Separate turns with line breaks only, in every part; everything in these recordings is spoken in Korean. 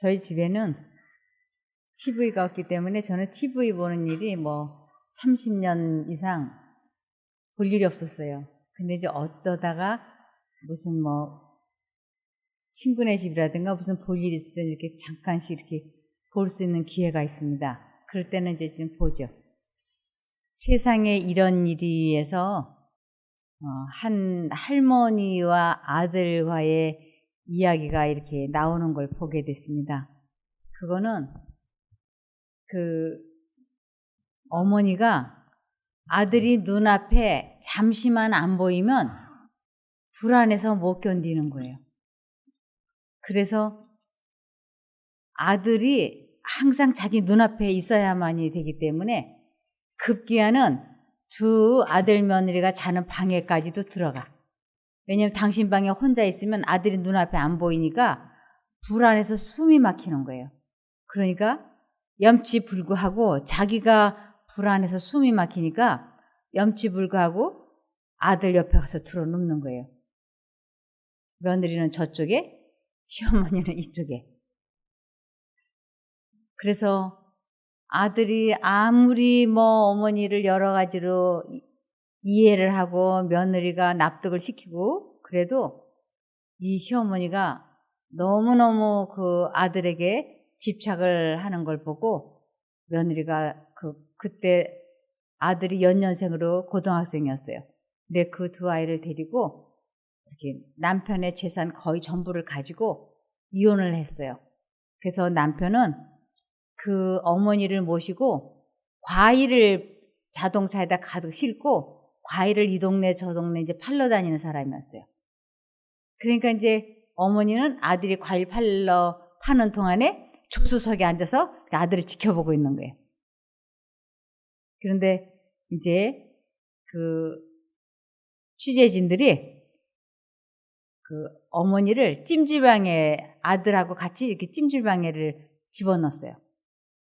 저희 집에는 TV가 없기 때문에 저는 TV 보는 일이 30년 이상 볼 일이 없었어요. 근데 이제 어쩌다가 무슨 친구네 집이라든가 무슨 볼 일이 있을 때 이렇게 잠깐씩 이렇게 볼 수 있는 기회가 있습니다. 그럴 때는 이제 좀 보죠. 세상에 이런 일이에서 한 할머니와 아들과의 이야기가 이렇게 나오는 걸 보게 됐습니다. 그거는 어머니가 아들이 눈앞에 잠시만 안 보이면 불안해서 못 견디는 거예요. 그래서 아들이 항상 자기 눈앞에 있어야만이 되기 때문에 급기야는 두 아들 며느리가 자는 방에까지도 들어가. 왜냐면 당신 방에 혼자 있으면 아들이 눈앞에 안 보이니까 불안해서 숨이 막히는 거예요. 그러니까 염치불구하고 자기가 불안해서 숨이 막히니까 염치불구하고 아들 옆에 가서 들어눕는 거예요. 며느리는 저쪽에, 시어머니는 이쪽에. 그래서 아들이 아무리 어머니를 여러 가지로 이해를 하고 며느리가 납득을 시키고 그래도 이 시어머니가 너무너무 그 아들에게 집착을 하는 걸 보고 며느리가 그때 아들이 연년생으로 고등학생이었어요. 근데 그 두 아이를 데리고 이렇게 남편의 재산 거의 전부를 가지고 이혼을 했어요. 그래서 남편은 그 어머니를 모시고 과일을 자동차에다 가득 싣고 과일을 이 동네 저 동네 이제 팔러 다니는 사람이었어요. 그러니까 이제 어머니는 아들이 과일 파는 동안에 조수석에 앉아서 아들을 지켜보고 있는 거예요. 그런데 이제 그 취재진들이 그 어머니를 찜질방에 아들하고 같이 이렇게 찜질방에를 집어넣었어요.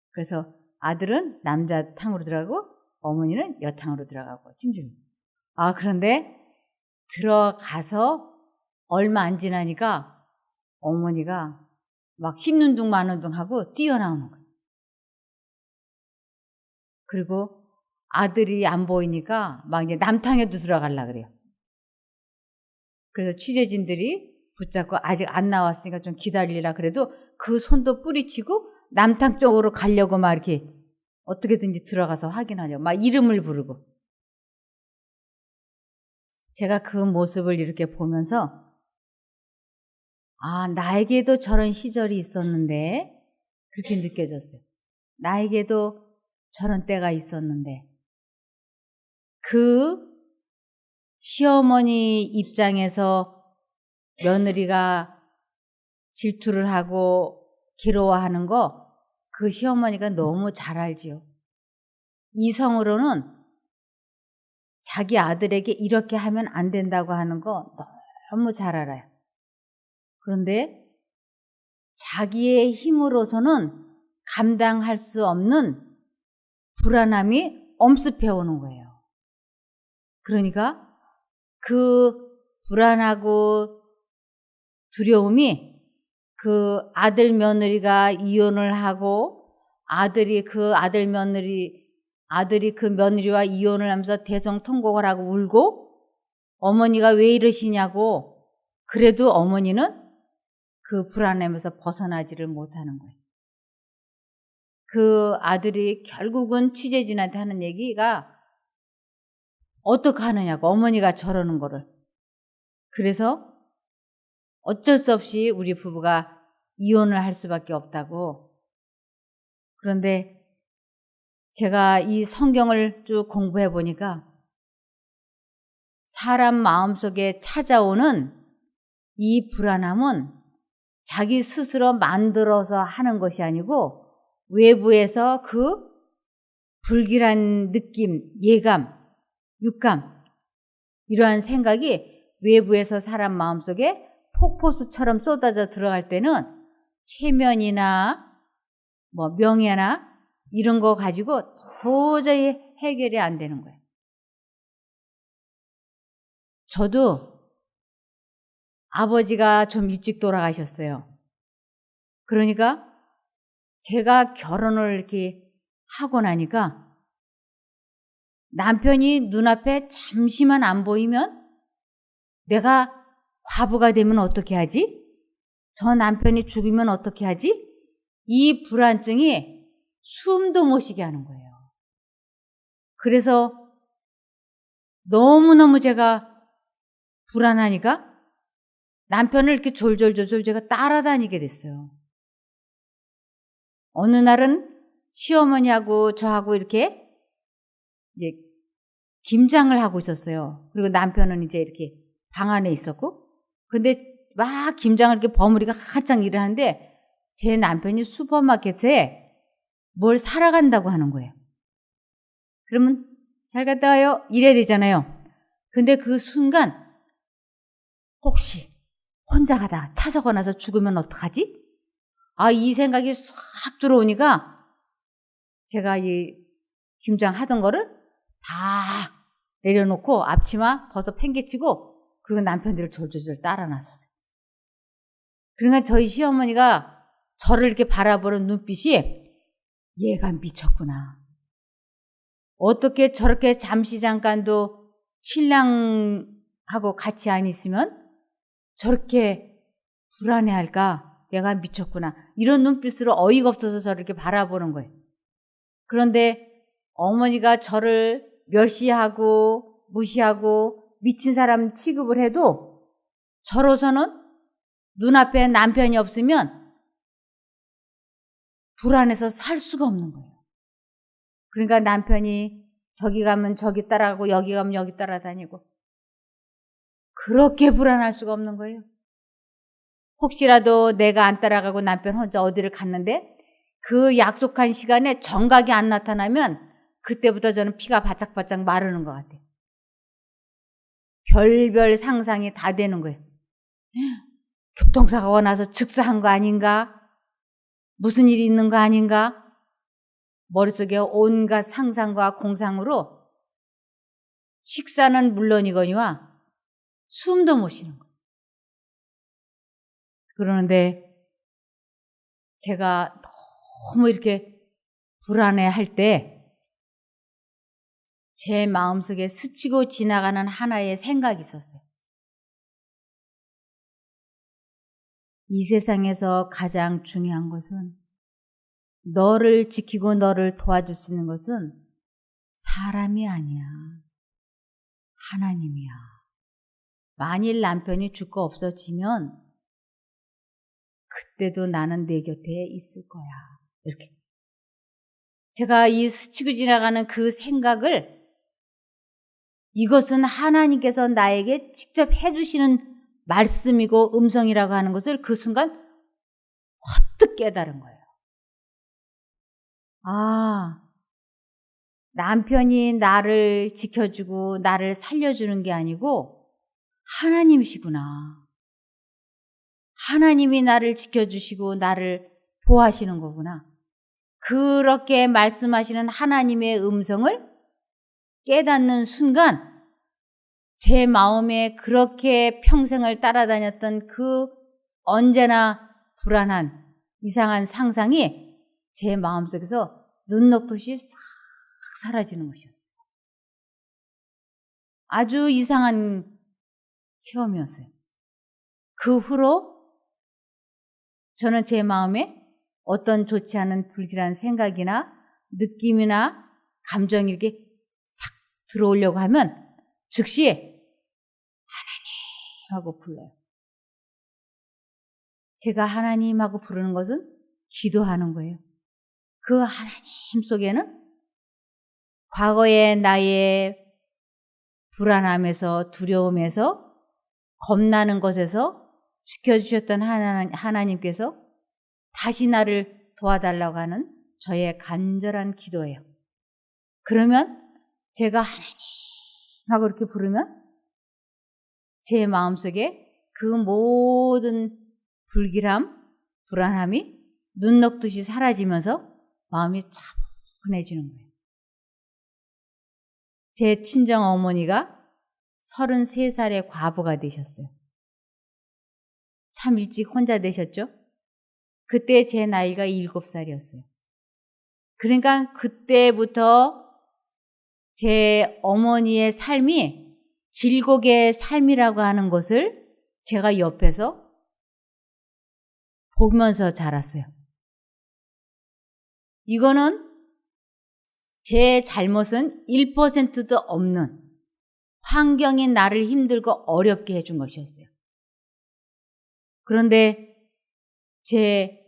그래서 아들은 남자 탕으로 들어가고 어머니는 여탕으로 들어가고 찜질. 그런데 들어가서 얼마 안 지나니까 어머니가 막 흰 눈둥 마는 둥 하고 뛰어나오는 거예요. 그리고 아들이 안 보이니까 막 이제 남탕에도 들어가려고 그래요. 그래서 취재진들이 붙잡고 아직 안 나왔으니까 좀 기다리라 그래도 그 손도 뿌리치고 남탕 쪽으로 가려고 막 이렇게 어떻게든지 들어가서 확인하려고 막 이름을 부르고. 제가 그 모습을 이렇게 보면서 나에게도 저런 시절이 있었는데 그렇게 느껴졌어요. 나에게도 저런 때가 있었는데 그 시어머니 입장에서 며느리가 질투를 하고 괴로워하는 거 그 시어머니가 너무 잘 알지요. 이성으로는 자기 아들에게 이렇게 하면 안 된다고 하는 거 너무 잘 알아요. 그런데 자기의 힘으로서는 감당할 수 없는 불안함이 엄습해 오는 거예요. 그러니까 그 불안하고 두려움이 그 아들 며느리가 이혼을 하고 아들이 그 며느리와 이혼을 하면서 대성통곡을 하고 울고 어머니가 왜 이러시냐고 그래도 어머니는 그 불안함에서 벗어나지를 못하는 거예요. 그 아들이 결국은 취재진한테 하는 얘기가 어떻게 하느냐고 어머니가 저러는 거를. 그래서 어쩔 수 없이 우리 부부가 이혼을 할 수밖에 없다고. 그런데 제가 이 성경을 쭉 공부해 보니까 사람 마음속에 찾아오는 이 불안함은 자기 스스로 만들어서 하는 것이 아니고 외부에서 그 불길한 느낌, 예감, 육감 이러한 생각이 외부에서 사람 마음속에 폭포수처럼 쏟아져 들어갈 때는 체면이나 명예나 이런 거 가지고 도저히 해결이 안 되는 거예요. 저도 아버지가 좀 일찍 돌아가셨어요. 그러니까 제가 결혼을 이렇게 하고 나니까 남편이 눈앞에 잠시만 안 보이면 내가 과부가 되면 어떻게 하지? 저 남편이 죽으면 어떻게 하지? 이 불안증이 숨도 못 쉬게 하는 거예요. 그래서 너무너무 제가 불안하니까 남편을 이렇게 졸졸졸졸 제가 따라다니게 됐어요. 어느 날은 시어머니하고 저하고 이렇게 이제 김장을 하고 있었어요. 그리고 남편은 이제 이렇게 방 안에 있었고, 근데 막 김장을 이렇게 버무리가 한창 일하는데 제 남편이 슈퍼마켓에 뭘 사러 간다고 하는 거예요. 그러면 잘 갔다 와요 이래야 되잖아요. 근데 그 순간 혹시 혼자 가다가 차 사고 나서 죽으면 어떡하지? 이 생각이 싹 들어오니까 제가 이 김장 하던 거를 다 내려놓고 앞치마 벗어 팽개치고 그리고 남편들을 졸졸졸 따라 나섰어요. 그러니까 저희 시어머니가 저를 이렇게 바라보는 눈빛이 얘가 미쳤구나. 어떻게 저렇게 잠시 잠깐도 신랑하고 같이 안 있으면 저렇게 불안해할까? 얘가 미쳤구나. 이런 눈빛으로 어이가 없어서 저를 이렇게 바라보는 거예요. 그런데 어머니가 저를 멸시하고 무시하고 미친 사람 취급을 해도 저로서는 눈앞에 남편이 없으면 불안해서 살 수가 없는 거예요. 그러니까 남편이 저기 가면 저기 따라가고 여기 가면 여기 따라다니고 그렇게 불안할 수가 없는 거예요. 혹시라도 내가 안 따라가고 남편 혼자 어디를 갔는데 그 약속한 시간에 정각이 안 나타나면 그때부터 저는 피가 바짝바짝 마르는 것 같아요. 별별 상상이 다 되는 거예요. 교통사고가 나서 즉사한 거 아닌가? 무슨 일이 있는 거 아닌가? 머릿속에 온갖 상상과 공상으로 식사는 물론이거니와 숨도 못 쉬는 거예요. 그러는데 제가 너무 이렇게 불안해할 때 제 마음속에 스치고 지나가는 하나의 생각이 있었어요. 이 세상에서 가장 중요한 것은 너를 지키고 너를 도와줄 수 있는 것은 사람이 아니야. 하나님이야. 만일 남편이 죽고 없어지면 그때도 나는 내 곁에 있을 거야. 이렇게. 제가 이 스치고 지나가는 그 생각을 이것은 하나님께서 나에게 직접 해주시는 말씀이고 음성이라고 하는 것을 그 순간 헛뜩 깨달은 거예요. 남편이 나를 지켜주고 나를 살려주는 게 아니고 하나님이시구나. 하나님이 나를 지켜주시고 나를 보호하시는 거구나. 그렇게 말씀하시는 하나님의 음성을 깨닫는 순간 제 마음에 그렇게 평생을 따라다녔던 그 언제나 불안한 이상한 상상이 제 마음속에서 눈 녹듯이 싹 사라지는 것이었어요. 아주 이상한 체험이었어요. 그 후로 저는 제 마음에 어떤 좋지 않은 불길한 생각이나 느낌이나 감정이 이렇게 싹 들어오려고 하면 즉시 하나님 하고 불러요. 제가 하나님 하고 부르는 것은 기도하는 거예요. 그 하나님 속에는 과거의 나의 불안함에서 두려움에서 겁나는 것에서 지켜주셨던 하나님께서 다시 나를 도와달라고 하는 저의 간절한 기도예요. 그러면 제가 하나님 하고 이렇게 부르면 제 마음속에 그 모든 불길함, 불안함이 눈 녹듯이 사라지면서 마음이 차분해지는 거예요. 제 친정 어머니가 33살의 과부가 되셨어요. 참 일찍 혼자 되셨죠? 그때 제 나이가 7살이었어요. 그러니까 그때부터 제 어머니의 삶이 질곡의 삶이라고 하는 것을 제가 옆에서 보면서 자랐어요. 이거는 제 잘못은 1%도 없는 환경이 나를 힘들고 어렵게 해준 것이었어요. 그런데 제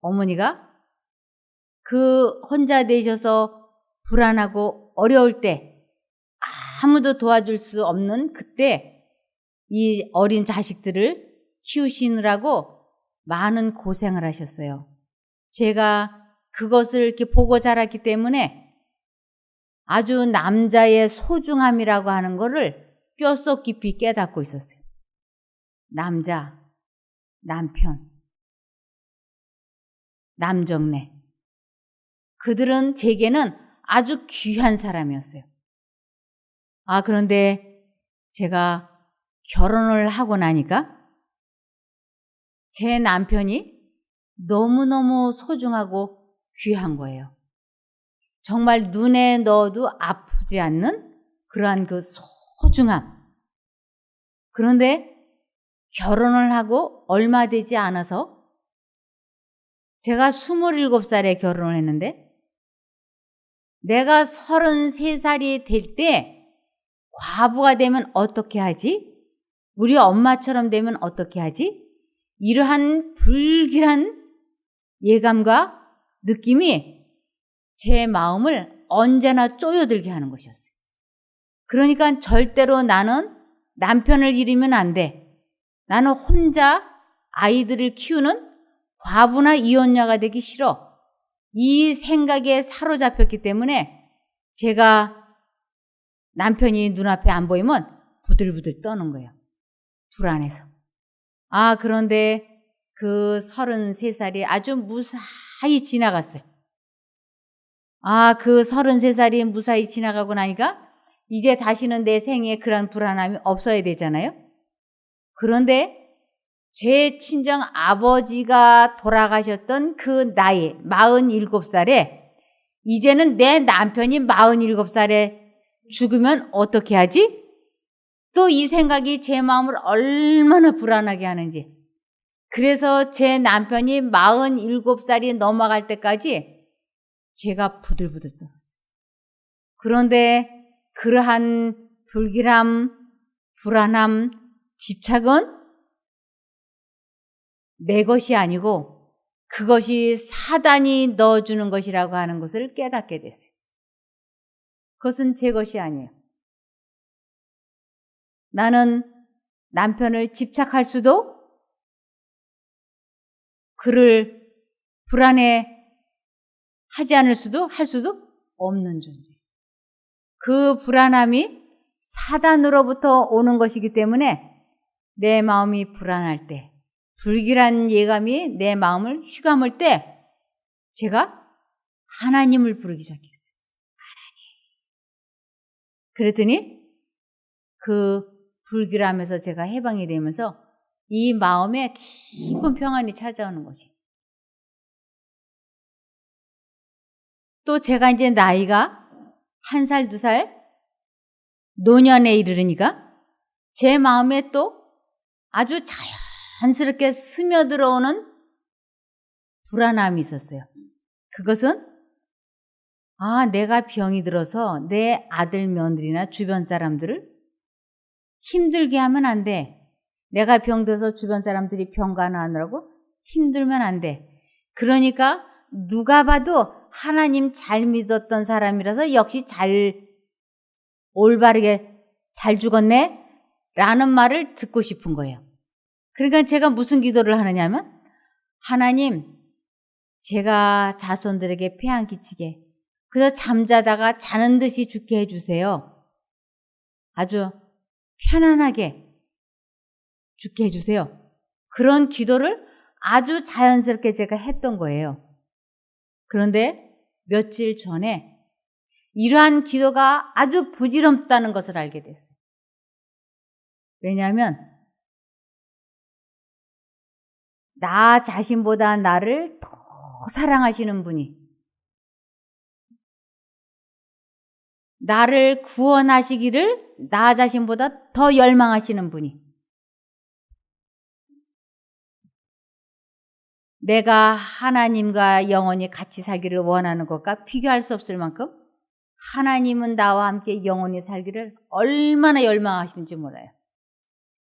어머니가 그 혼자 되셔서 불안하고 어려울 때 아무도 도와줄 수 없는 그때 이 어린 자식들을 키우시느라고 많은 고생을 하셨어요. 제가 그것을 이렇게 보고 자랐기 때문에 아주 남자의 소중함이라고 하는 거를 뼛속 깊이 깨닫고 있었어요. 남자, 남편, 남정네. 그들은 제게는 아주 귀한 사람이었어요. 그런데 제가 결혼을 하고 나니까 제 남편이 너무너무 소중하고 귀한 거예요. 정말 눈에 넣어도 아프지 않는 그러한 그 소중함. 그런데 결혼을 하고 얼마 되지 않아서 제가 27살에 결혼을 했는데 내가 33살이 될 때 과부가 되면 어떻게 하지? 우리 엄마처럼 되면 어떻게 하지? 이러한 불길한 예감과 느낌이 제 마음을 언제나 쪼여들게 하는 것이었어요. 그러니까 절대로 나는 남편을 잃으면 안 돼. 나는 혼자 아이들을 키우는 과부나 이혼녀가 되기 싫어. 이 생각에 사로잡혔기 때문에 제가 남편이 눈앞에 안 보이면 부들부들 떠는 거예요. 불안해서. 그런데 그 33살이 아주 무사히 지나갔어요. 그 33살이 무사히 지나가고 나니까 이제 다시는 내 생에 그런 불안함이 없어야 되잖아요. 그런데 제 친정 아버지가 돌아가셨던 그 나이 47살에 이제는 내 남편이 47살에 죽으면 어떻게 하지? 또 이 생각이 제 마음을 얼마나 불안하게 하는지. 그래서 제 남편이 47살이 넘어갈 때까지 제가 부들부들 떨었어요. 그런데 그러한 불길함, 불안함, 집착은 내 것이 아니고 그것이 사단이 넣어주는 것이라고 하는 것을 깨닫게 됐어요. 그것은 제 것이 아니에요. 나는 남편을 집착할 수도 그를 불안해 하지 않을 수도 할 수도 없는 존재. 그 불안함이 사단으로부터 오는 것이기 때문에 내 마음이 불안할 때, 불길한 예감이 내 마음을 휘감을 때 제가 하나님을 부르기 시작했어요. 하나님. 그랬더니 그 불길함에서 제가 해방이 되면서 이 마음에 깊은 평안이 찾아오는 거지. 또 제가 이제 나이가 1살, 2살 노년에 이르르니까 제 마음에 또 아주 자연스럽게 스며들어오는 불안함이 있었어요. 그것은 내가 병이 들어서 내 아들, 며느리나 주변 사람들을 힘들게 하면 안 돼. 내가 병들어서 주변 사람들이 병간호하느라고 힘들면 안 돼. 그러니까 누가 봐도 하나님 잘 믿었던 사람이라서 역시 올바르게 잘 죽었네? 라는 말을 듣고 싶은 거예요. 그러니까 제가 무슨 기도를 하느냐면 하나님, 제가 자손들에게 폐 안 끼치게 그저 잠자다가 자는 듯이 죽게 해주세요. 아주 편안하게 죽게 해주세요. 그런 기도를 아주 자연스럽게 제가 했던 거예요. 그런데 며칠 전에 이러한 기도가 아주 부질없다는 것을 알게 됐어요. 왜냐하면 나 자신보다 나를 더 사랑하시는 분이, 나를 구원하시기를 나 자신보다 더 열망하시는 분이, 내가 하나님과 영원히 같이 살기를 원하는 것과 비교할 수 없을 만큼 하나님은 나와 함께 영원히 살기를 얼마나 열망하시는지 몰라요.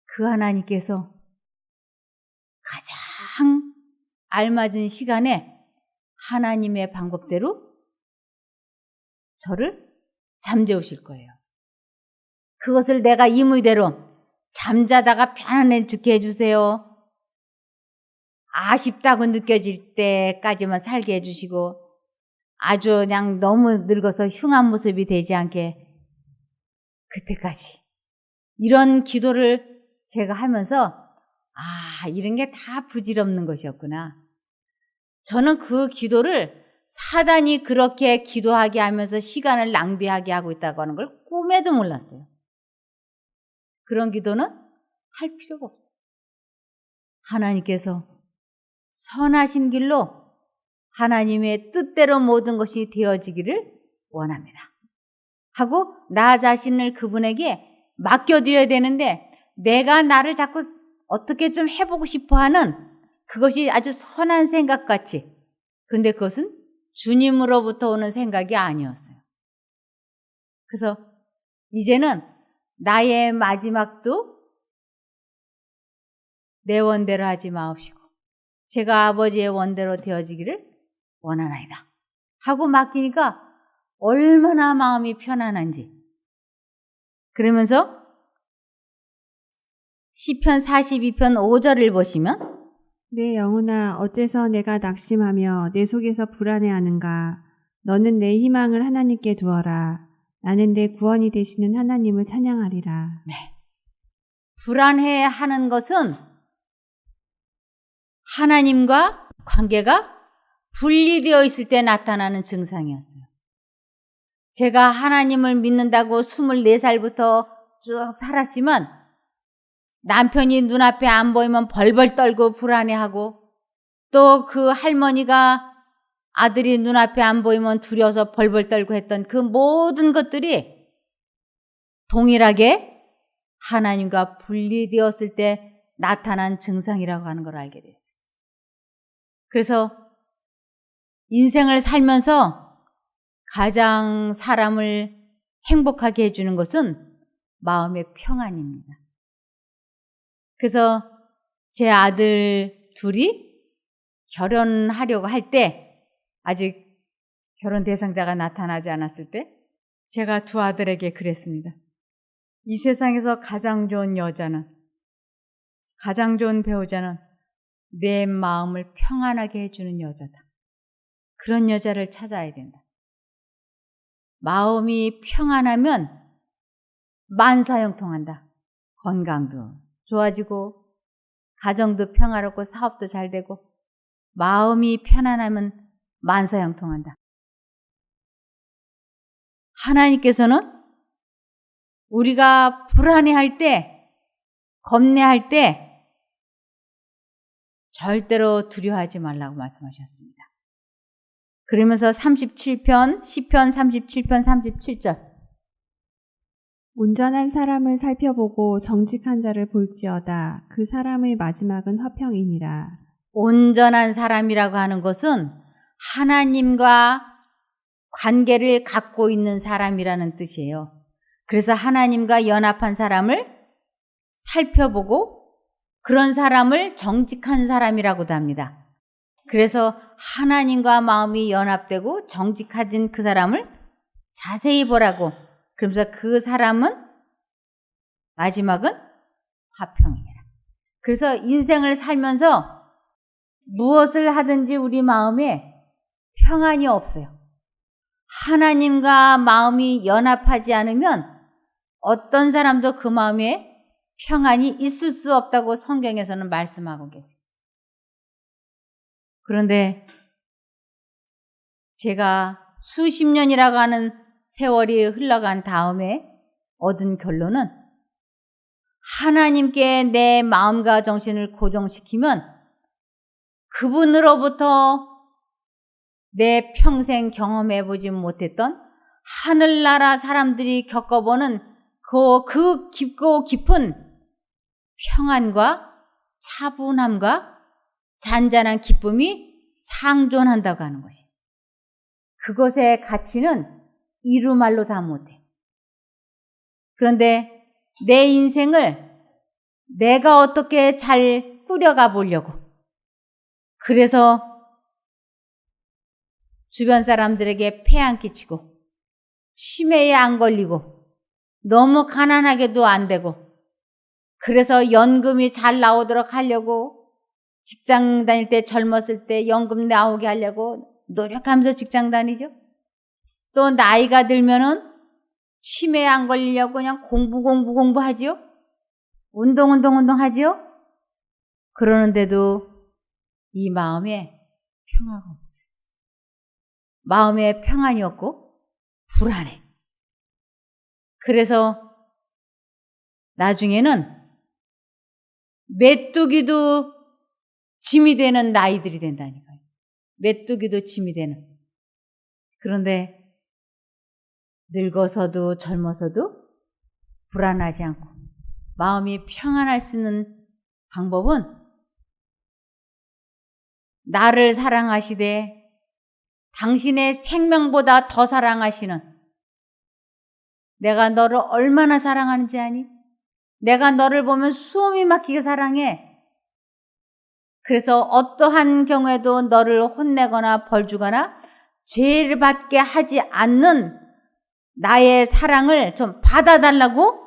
그 하나님께서 가장 알맞은 시간에 하나님의 방법대로 저를 잠재우실 거예요. 그것을 내가 임의대로 잠자다가 편안해 죽게 해주세요. 아쉽다고 느껴질 때까지만 살게 해주시고, 아주 그냥 너무 늙어서 흉한 모습이 되지 않게 그때까지. 이런 기도를 제가 하면서 이런 게 다 부질없는 것이었구나. 저는 그 기도를 사단이 그렇게 기도하게 하면서 시간을 낭비하게 하고 있다고 하는 걸 꿈에도 몰랐어요. 그런 기도는 할 필요가 없어요. 하나님께서 선하신 길로 하나님의 뜻대로 모든 것이 되어지기를 원합니다. 하고 나 자신을 그분에게 맡겨드려야 되는데, 내가 나를 자꾸 어떻게 좀 해보고 싶어하는 그것이 아주 선한 생각같이, 근데 그것은 주님으로부터 오는 생각이 아니었어요. 그래서 이제는 나의 마지막도 내 원대로 하지 마옵시고 제가 아버지의 원대로 되어지기를 원하나이다 하고 맡기니까 얼마나 마음이 편안한지. 그러면서 시편 42편 5절을 보시면,
내 영혼아 어째서 내가 낙심하며 내 속에서 불안해하는가. 너는 내 희망을 하나님께 두어라. 나는 내 구원이 되시는 하나님을 찬양하리라.
네. 불안해하는 것은 하나님과 관계가 분리되어 있을 때 나타나는 증상이었어요. 제가 하나님을 믿는다고 24살부터 쭉 살았지만 남편이 눈앞에 안 보이면 벌벌 떨고 불안해하고, 또 그 할머니가 아들이 눈앞에 안 보이면 두려워서 벌벌 떨고 했던 그 모든 것들이 동일하게 하나님과 분리되었을 때 나타난 증상이라고 하는 걸 알게 됐어요. 그래서 인생을 살면서 가장 사람을 행복하게 해주는 것은 마음의 평안입니다. 그래서 제 아들 둘이 결혼하려고 할 때, 아직 결혼 대상자가 나타나지 않았을 때 제가 두 아들에게 그랬습니다. 이 세상에서 가장 좋은 여자는, 가장 좋은 배우자는 내 마음을 평안하게 해주는 여자다. 그런 여자를 찾아야 된다. 마음이 평안하면 만사형통한다. 건강도 좋아지고 가정도 평화롭고 사업도 잘 되고, 마음이 편안하면 만사형통한다. 하나님께서는 우리가 불안해할 때, 겁내할 때 절대로 두려워하지 말라고 말씀하셨습니다. 그러면서 37편, 시편 37편 37절,
온전한 사람을 살펴보고 정직한 자를 볼지어다. 그 사람의 마지막은 화평이니라.
온전한 사람이라고 하는 것은 하나님과 관계를 갖고 있는 사람이라는 뜻이에요. 그래서 하나님과 연합한 사람을 살펴보고 그런 사람을 정직한 사람이라고도 합니다. 그래서 하나님과 마음이 연합되고 정직해진 그 사람을 자세히 보라고, 그러면서 그 사람은 마지막은 화평이라. 그래서 인생을 살면서 무엇을 하든지 우리 마음에 평안이 없어요. 하나님과 마음이 연합하지 않으면 어떤 사람도 그 마음에 평안이 있을 수 없다고 성경에서는 말씀하고 계세요. 그런데 제가 수십 년이라고 하는 세월이 흘러간 다음에 얻은 결론은, 하나님께 내 마음과 정신을 고정시키면 그분으로부터 내 평생 경험해보지 못했던 하늘나라 사람들이 겪어보는 그 깊고 깊은 평안과 차분함과 잔잔한 기쁨이 상존한다고 하는 것이. 그것의 가치는 이루 말로 다 못해. 그런데 내 인생을 내가 어떻게 잘 꾸려가 보려고. 그래서 주변 사람들에게 폐 안 끼치고 치매에 안 걸리고 너무 가난하게도 안 되고 그래서 연금이 잘 나오도록 하려고 직장 다닐 때 젊었을 때 연금 나오게 하려고 노력하면서 직장 다니죠. 또 나이가 들면은 치매에 안 걸리려고 그냥 공부하지요. 운동 하지요. 그러는데도 이 마음에 평화가 없어요. 마음에 평안이 없고 불안해. 그래서 나중에는 메뚜기도 짐이 되는 나이들이 된다니까요. 메뚜기도 짐이 되는. 그런데 늙어서도 젊어서도 불안하지 않고 마음이 평안할 수 있는 방법은 나를 사랑하시되 당신의 생명보다 더 사랑하시는 내가 너를 얼마나 사랑하는지 아니? 내가 너를 보면 숨이 막히게 사랑해. 그래서 어떠한 경우에도 너를 혼내거나 벌주거나 죄를 받게 하지 않는 나의 사랑을 좀 받아달라고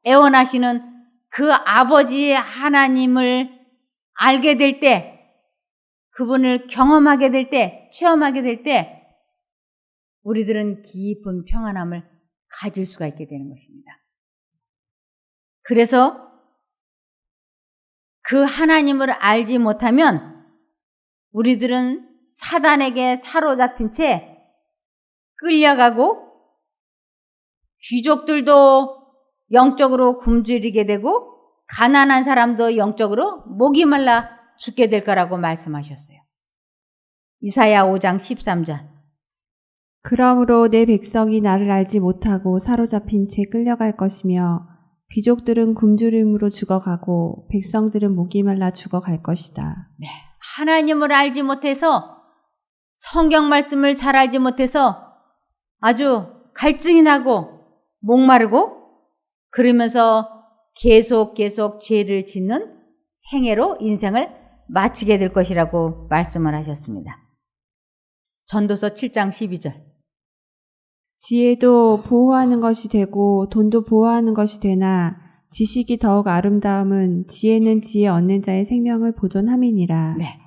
애원하시는 그 아버지 하나님을 알게 될 때, 그분을 경험하게 될 때, 체험하게 될 때 우리들은 깊은 평안함을 가질 수가 있게 되는 것입니다. 그래서 그 하나님을 알지 못하면 우리들은 사단에게 사로잡힌 채 끌려가고 귀족들도 영적으로 굶주리게 되고 가난한 사람도 영적으로 목이 말라 죽게 될 거라고 말씀하셨어요. 이사야 5장 13절.
그러므로 내 백성이 나를 알지 못하고 사로잡힌 채 끌려갈 것이며 귀족들은 굶주림으로 죽어가고 백성들은 목이 말라 죽어갈 것이다.
네, 하나님을 알지 못해서 성경 말씀을 잘 알지 못해서 아주 갈증이 나고 목마르고 그러면서 계속 죄를 짓는 생애로 인생을 마치게 될 것이라고 말씀을 하셨습니다. 전도서 7장 12절.
지혜도 보호하는 것이 되고 돈도 보호하는 것이 되나 지식이 더욱 아름다움은 지혜는 지혜 얻는 자의 생명을 보존함이니라.
네.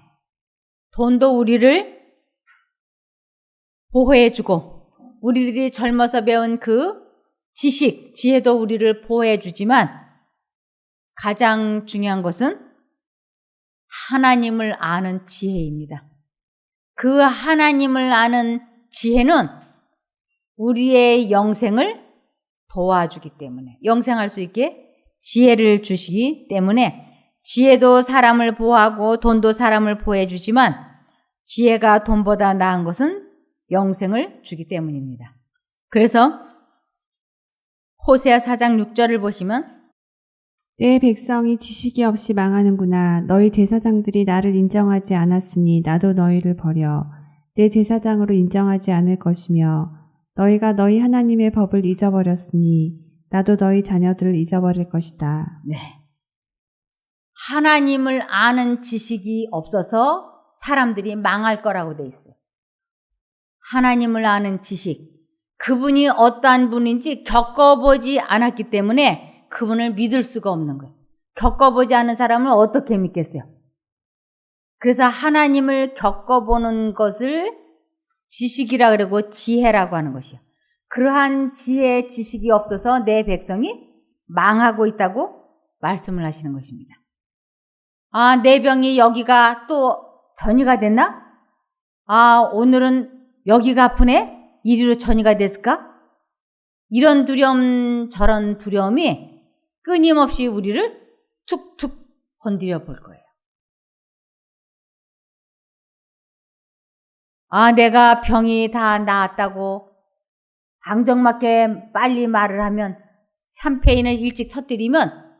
돈도 우리를 보호해주고 우리들이 젊어서 배운 그 지식, 지혜도 우리를 보호해주지만 가장 중요한 것은 하나님을 아는 지혜입니다. 그 하나님을 아는 지혜는 우리의 영생을 도와주기 때문에 영생할 수 있게 지혜를 주시기 때문에 지혜도 사람을 보호하고 돈도 사람을 보호해주지만 지혜가 돈보다 나은 것은 영생을 주기 때문입니다. 그래서 호세아 4장 6절을 보시면
내 백성이 지식이 없이 망하는구나. 너희 제사장들이 나를 인정하지 않았으니 나도 너희를 버려 내 제사장으로 인정하지 않을 것이며 너희가 너희 하나님의 법을 잊어버렸으니 나도 너희 자녀들을 잊어버릴 것이다.
네. 하나님을 아는 지식이 없어서 사람들이 망할 거라고 돼 있어요. 하나님을 아는 지식, 그분이 어떠한 분인지 겪어보지 않았기 때문에 그분을 믿을 수가 없는 거예요. 겪어보지 않은 사람을 어떻게 믿겠어요? 그래서 하나님을 겪어보는 것을 지식이라 그러고 지혜라고 하는 것이요. 그러한 지혜, 지식이 없어서 내 백성이 망하고 있다고 말씀을 하시는 것입니다. 아, 내 병이 여기가 또 전이가 됐나? 아, 오늘은 여기가 아프네? 이리로 전이가 됐을까? 이런 두려움, 저런 두려움이 끊임없이 우리를 툭툭 건드려 볼 거예요. 아, 내가 병이 다 나았다고 강정맞게 빨리 말을 하면 샴페인을 일찍 터뜨리면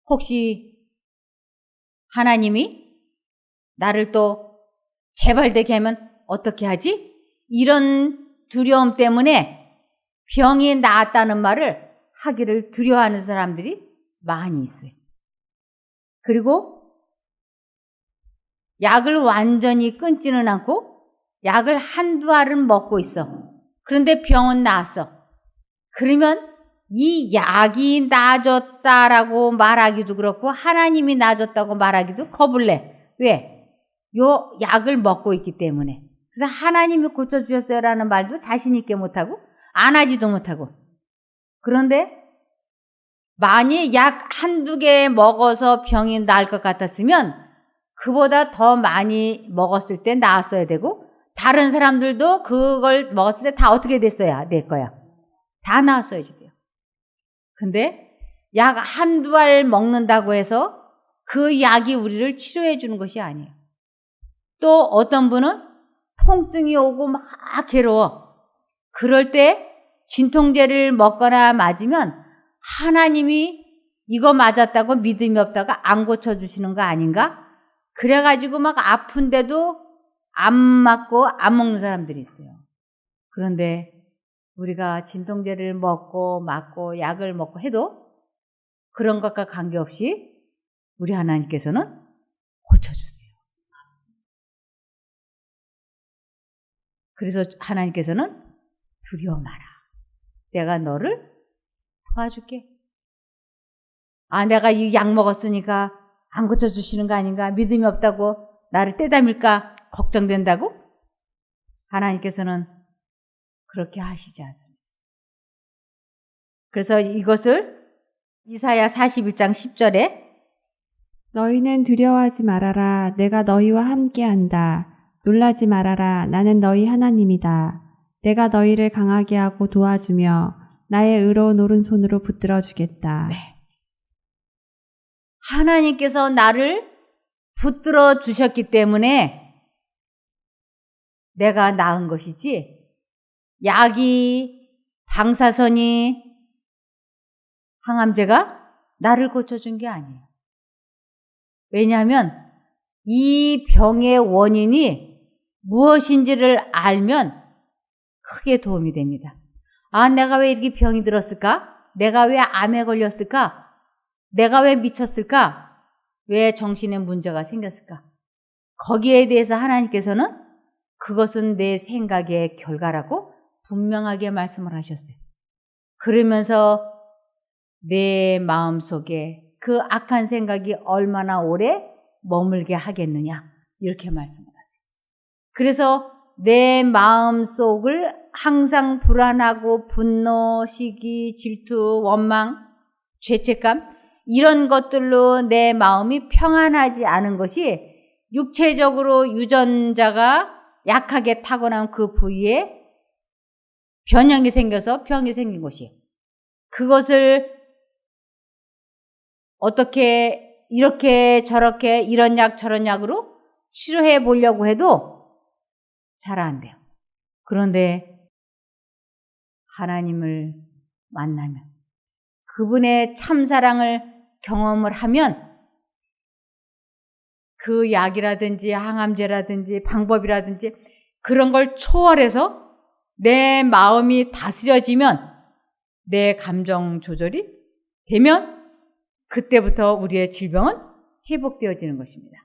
혹시 하나님이 나를 또 재발되게 하면 어떻게 하지? 이런 두려움 때문에 병이 나았다는 말을 하기를 두려워하는 사람들이 많이 있어요. 그리고 약을 완전히 끊지는 않고 약을 한두 알은 먹고 있어. 그런데 병은 나았어. 그러면 이 약이 나아졌다라고 말하기도 그렇고 하나님이 나아졌다고 말하기도 겁을 내. 왜? 요 약을 먹고 있기 때문에. 그래서 하나님이 고쳐주셨어요라는 말도 자신 있게 못하고 안 하지도 못하고. 그런데 만약 약 한두 개 먹어서 병이 나을 것 같았으면 그보다 더 많이 먹었을 때 나았어야 되고 다른 사람들도 그걸 먹었을 때 다 어떻게 됐어야 될 거야. 다 나았어야지 돼요. 근데 약 한두 알 먹는다고 해서 그 약이 우리를 치료해 주는 것이 아니에요. 또 어떤 분은 통증이 오고 막 괴로워. 그럴 때 진통제를 먹거나 맞으면 하나님이 이거 맞았다고 믿음이 없다가 안 고쳐주시는 거 아닌가? 그래가지고 막 아픈데도 안 맞고 안 먹는 사람들이 있어요. 그런데 우리가 진통제를 먹고 맞고 약을 먹고 해도 그런 것과 관계없이 우리 하나님께서는 고쳐주세요. 그래서 하나님께서는 두려워 마라. 내가 너를 도와줄게. 아, 내가 이 약 먹었으니까 안 고쳐주시는 거 아닌가? 믿음이 없다고 나를 떼담일까? 걱정된다고? 하나님께서는 그렇게 하시지 않습니다. 그래서 이것을 이사야 41장 10절에
너희는 두려워하지 말아라. 내가 너희와 함께한다. 놀라지 말아라. 나는 너희 하나님이다. 내가 너희를 강하게 하고 도와주며 나의 의로운 오른손으로 붙들어 주겠다.
네. 하나님께서 나를 붙들어 주셨기 때문에 내가 나은 것이지 약이, 방사선이, 항암제가 나를 고쳐준 게 아니에요. 왜냐하면 이 병의 원인이 무엇인지를 알면 크게 도움이 됩니다. 아, 내가 왜 이렇게 병이 들었을까? 내가 왜 암에 걸렸을까? 내가 왜 미쳤을까? 왜 정신에 문제가 생겼을까? 거기에 대해서 하나님께서는 그것은 내 생각의 결과라고 분명하게 말씀을 하셨어요. 그러면서 내 마음속에 그 악한 생각이 얼마나 오래 머물게 하겠느냐 이렇게 말씀을 하세요. 그래서 내 마음속을 항상 불안하고 분노, 시기, 질투, 원망, 죄책감 이런 것들로 내 마음이 평안하지 않은 것이 육체적으로 유전자가 약하게 타고난 그 부위에 변형이 생겨서 병이 생긴 것이에요. 그것을 어떻게 이렇게 저렇게 이런 약 저런 약으로 치료해 보려고 해도 잘 안 돼요. 그런데 하나님을 만나면 그분의 참사랑을 경험을 하면 그 약이라든지 항암제라든지 방법이라든지 그런 걸 초월해서 내 마음이 다스려지면 내 감정 조절이 되면 그때부터 우리의 질병은 회복되어지는 것입니다.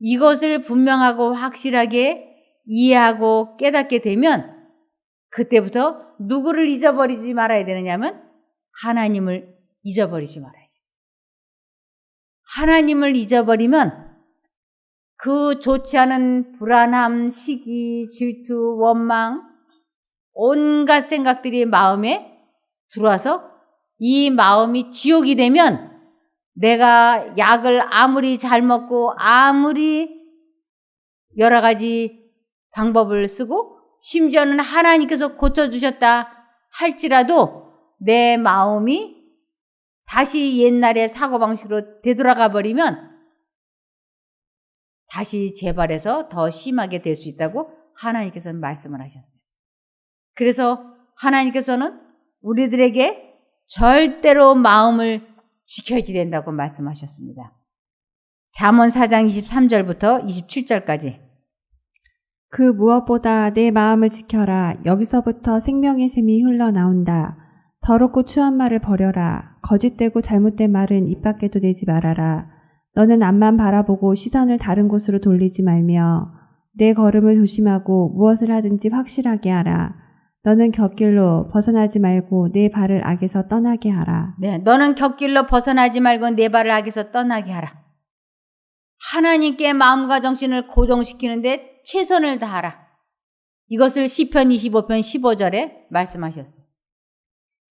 이것을 분명하고 확실하게 이해하고 깨닫게 되면 그때부터 누구를 잊어버리지 말아야 되느냐면 하나님을 잊어버리지 말아야지. 하나님을 잊어버리면 그 좋지 않은 불안함, 시기, 질투, 원망, 온갖 생각들이 마음에 들어와서 이 마음이 지옥이 되면 내가 약을 아무리 잘 먹고 아무리 여러 가지 방법을 쓰고 심지어는 하나님께서 고쳐주셨다 할지라도 내 마음이 다시 옛날의 사고방식으로 되돌아가 버리면 다시 재발해서 더 심하게 될 수 있다고 하나님께서는 말씀을 하셨어요. 그래서 하나님께서는 우리들에게 절대로 마음을 지켜야지 된다고 말씀하셨습니다. 잠언 4장 23절부터 27절까지.
그 무엇보다 내 마음을 지켜라. 여기서부터 생명의 샘이 흘러나온다. 더럽고 추한 말을 버려라. 거짓되고 잘못된 말은 입 밖에도 내지 말아라. 너는 앞만 바라보고 시선을 다른 곳으로 돌리지 말며 내 걸음을 조심하고 무엇을 하든지 확실하게 하라. 너는 곁길로 벗어나지 말고 내 발을 악에서 떠나게 하라.
네, 너는 곁길로 벗어나지 말고 내 발을 악에서 떠나게 하라. 하나님께 마음과 정신을 고정시키는데 최선을 다하라. 이것을 시편 25편 15절에 말씀하셨어요.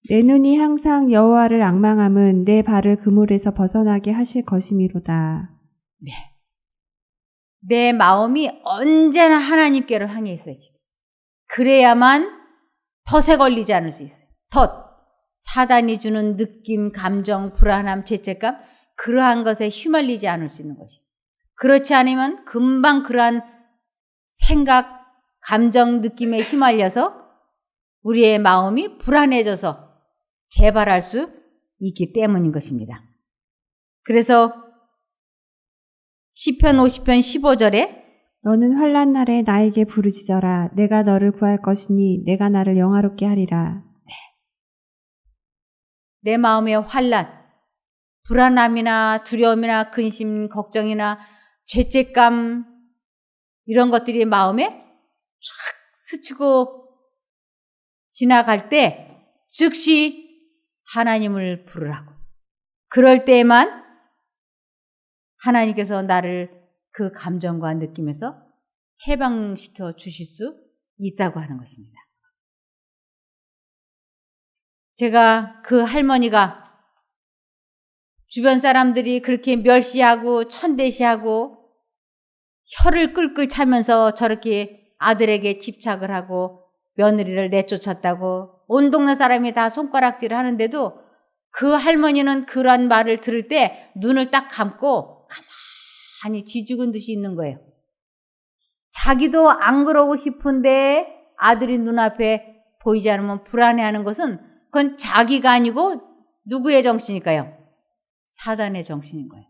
내 눈이 항상 여호와를 앙망함은 내 발을 그물에서 벗어나게 하실 것이미로다.
네. 내 마음이 언제나 하나님께로 향해 있어야지. 그래야만 덫에 걸리지 않을 수 있어요. 덫. 사단이 주는 느낌, 감정, 불안함, 죄책감, 그러한 것에 휘말리지 않을 수 있는 것이에요. 그렇지 않으면 금방 그러한 생각, 감정, 느낌에 휘말려서 우리의 마음이 불안해져서 재발할 수 있기 때문인 것입니다. 그래서 시편 50편 15절에
너는 환난 날에 나에게 부르짖어라. 내가 너를 구할 것이니 내가 나를 영화롭게 하리라.
내 마음의 환난, 불안함이나 두려움이나 근심, 걱정이나 죄책감 이런 것들이 마음에 쫙 스치고 지나갈 때 즉시 하나님을 부르라고. 그럴 때에만 하나님께서 나를 그 감정과 느낌에서 해방시켜 주실 수 있다고 하는 것입니다. 제가 그 할머니가 주변 사람들이 그렇게 멸시하고 천대시하고 혀를 끌끌 차면서 저렇게 아들에게 집착을 하고 며느리를 내쫓았다고 온 동네 사람이 다 손가락질을 하는데도 그 할머니는 그런 말을 들을 때 눈을 딱 감고 가만히 쥐죽은 듯이 있는 거예요. 자기도 안 그러고 싶은데 아들이 눈앞에 보이지 않으면 불안해하는 것은 그건 자기가 아니고 누구의 정신일까요? 사단의 정신인 거예요.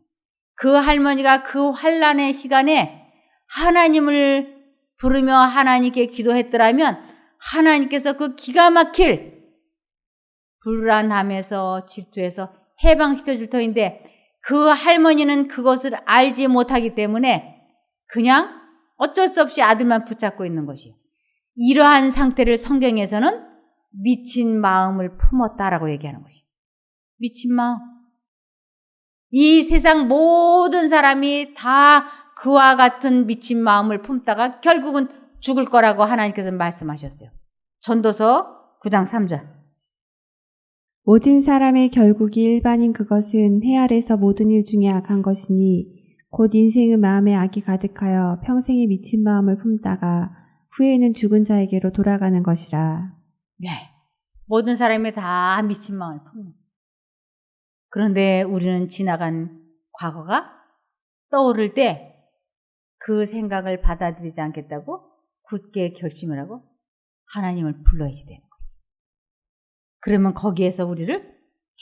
그 할머니가 그 환난의 시간에 하나님을 부르며 하나님께 기도했더라면 하나님께서 그 기가 막힐 불안함에서 질투에서 해방시켜 줄 터인데 그 할머니는 그것을 알지 못하기 때문에 그냥 어쩔 수 없이 아들만 붙잡고 있는 것이에요. 이러한 상태를 성경에서는 미친 마음을 품었다라고 얘기하는 것이에요. 미친 마음. 이 세상 모든 사람이 다 그와 같은 미친 마음을 품다가 결국은 죽을 거라고 하나님께서 말씀하셨어요. 전도서 9장 3절.
모든 사람의 결국이 일반인 그것은 해 아래서 모든 일 중에 악한 것이니 곧 인생의 마음에 악이 가득하여 평생에 미친 마음을 품다가 후에는 죽은 자에게로 돌아가는 것이라.
네. 모든 사람이 다 미친 마음을 품는. 그런데 우리는 지나간 과거가 떠오를 때 그 생각을 받아들이지 않겠다고 굳게 결심을 하고 하나님을 불러야지 되는 거죠. 그러면 거기에서 우리를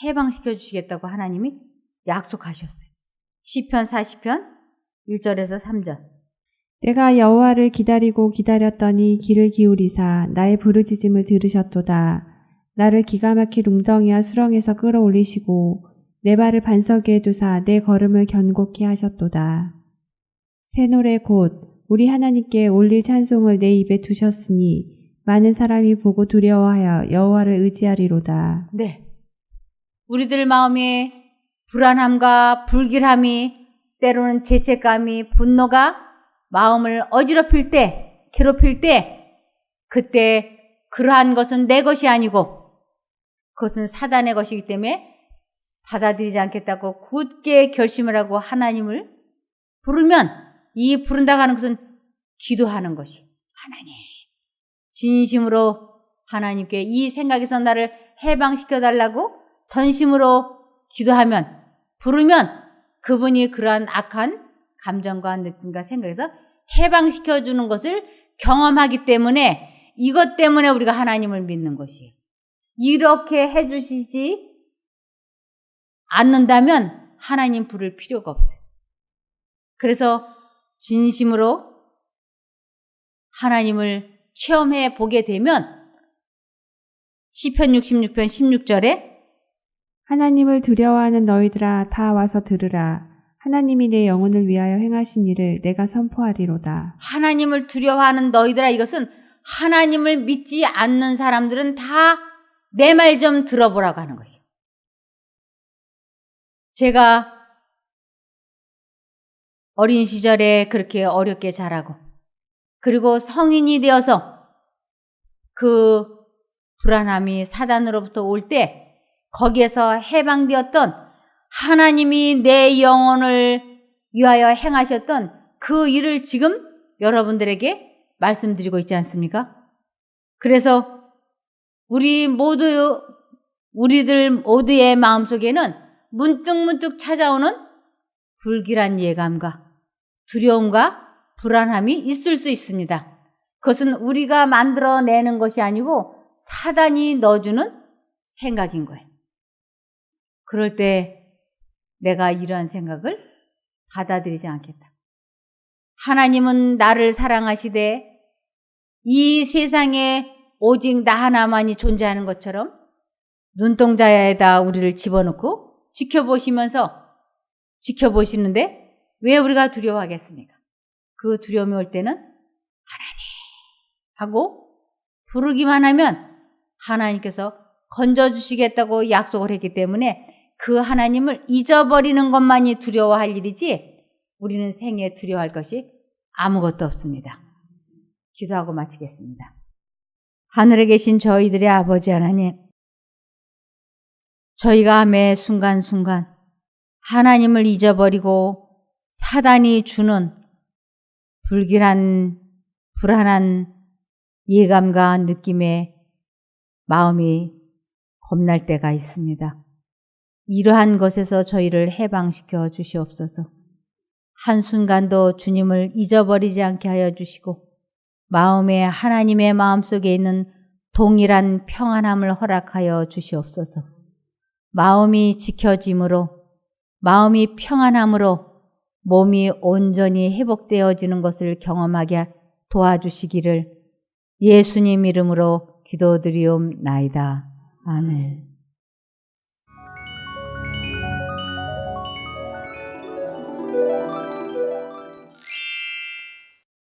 해방시켜 주시겠다고 하나님이 약속하셨어요. 시편 40편 1절에서 3절.
내가 여호와를 기다리고 기다렸더니 귀를 기울이사 나의 부르짖음을 들으셨도다. 나를 기가 막힌 웅덩이와 수렁에서 끌어올리시고 내 발을 반석 위에 두사 내 걸음을 견고케 하셨도다. 새 노래 곧 우리 하나님께 올릴 찬송을 내 입에 두셨으니 많은 사람이 보고 두려워하여 여호와를 의지하리로다.
네. 우리들 마음에 불안함과 불길함이 때로는 죄책감이 분노가 마음을 어지럽힐 때 괴롭힐 때 그때 그러한 것은 내 것이 아니고 그것은 사단의 것이기 때문에 받아들이지 않겠다고 굳게 결심을 하고 하나님을 부르면 이 부른다고 하는 것은 기도하는 것이 하나님 진심으로 하나님께 이 생각에서 나를 해방시켜달라고 전심으로 기도하면 부르면 그분이 그러한 악한 감정과 느낌과 생각에서 해방시켜 주는 것을 경험하기 때문에 이것 때문에 우리가 하나님을 믿는 것이에요. 이렇게 해 주시지 않는다면 하나님 부를 필요가 없어요. 그래서 진심으로 하나님을 체험해 보게 되면 시편 66편 16절에
하나님을 두려워하는 너희들아 다 와서 들으라. 하나님이 내 영혼을 위하여 행하신 일을 내가 선포하리로다.
하나님을 두려워하는 너희들아, 이것은 하나님을 믿지 않는 사람들은 다 내 말 좀 들어보라고 하는 것이에요. 제가 어린 시절에 그렇게 어렵게 자라고 그리고 성인이 되어서 그 불안함이 사단으로부터 올 때 거기에서 해방되었던 하나님이 내 영혼을 위하여 행하셨던 그 일을 지금 여러분들에게 말씀드리고 있지 않습니까? 그래서 우리들 모두의 마음속에는 문득문득 찾아오는 불길한 예감과 두려움과 불안함이 있을 수 있습니다. 그것은 우리가 만들어내는 것이 아니고 사단이 넣어주는 생각인 거예요. 그럴 때 내가 이러한 생각을 받아들이지 않겠다. 하나님은 나를 사랑하시되 이 세상에 오직 나 하나만이 존재하는 것처럼 눈동자에다 우리를 집어넣고 지켜보시는데 왜 우리가 두려워하겠습니까? 그 두려움이 올 때는 하나님 하고 부르기만 하면 하나님께서 건져주시겠다고 약속을 했기 때문에 그 하나님을 잊어버리는 것만이 두려워할 일이지 우리는 생에 두려워할 것이 아무것도 없습니다. 기도하고 마치겠습니다. 하늘에 계신 저희들의 아버지 하나님, 저희가 매 순간순간 하나님을 잊어버리고 사단이 주는 불길한 불안한 예감과 느낌에 마음이 겁날 때가 있습니다. 이러한 것에서 저희를 해방시켜 주시옵소서. 한순간도 주님을 잊어버리지 않게 하여 주시고 마음에 하나님의 마음속에 있는 동일한 평안함을 허락하여 주시옵소서. 마음이 지켜짐으로 마음이 평안함으로 몸이 온전히 회복되어지는 것을 경험하게 도와주시기를 예수님 이름으로 기도드리옵나이다. 아멘.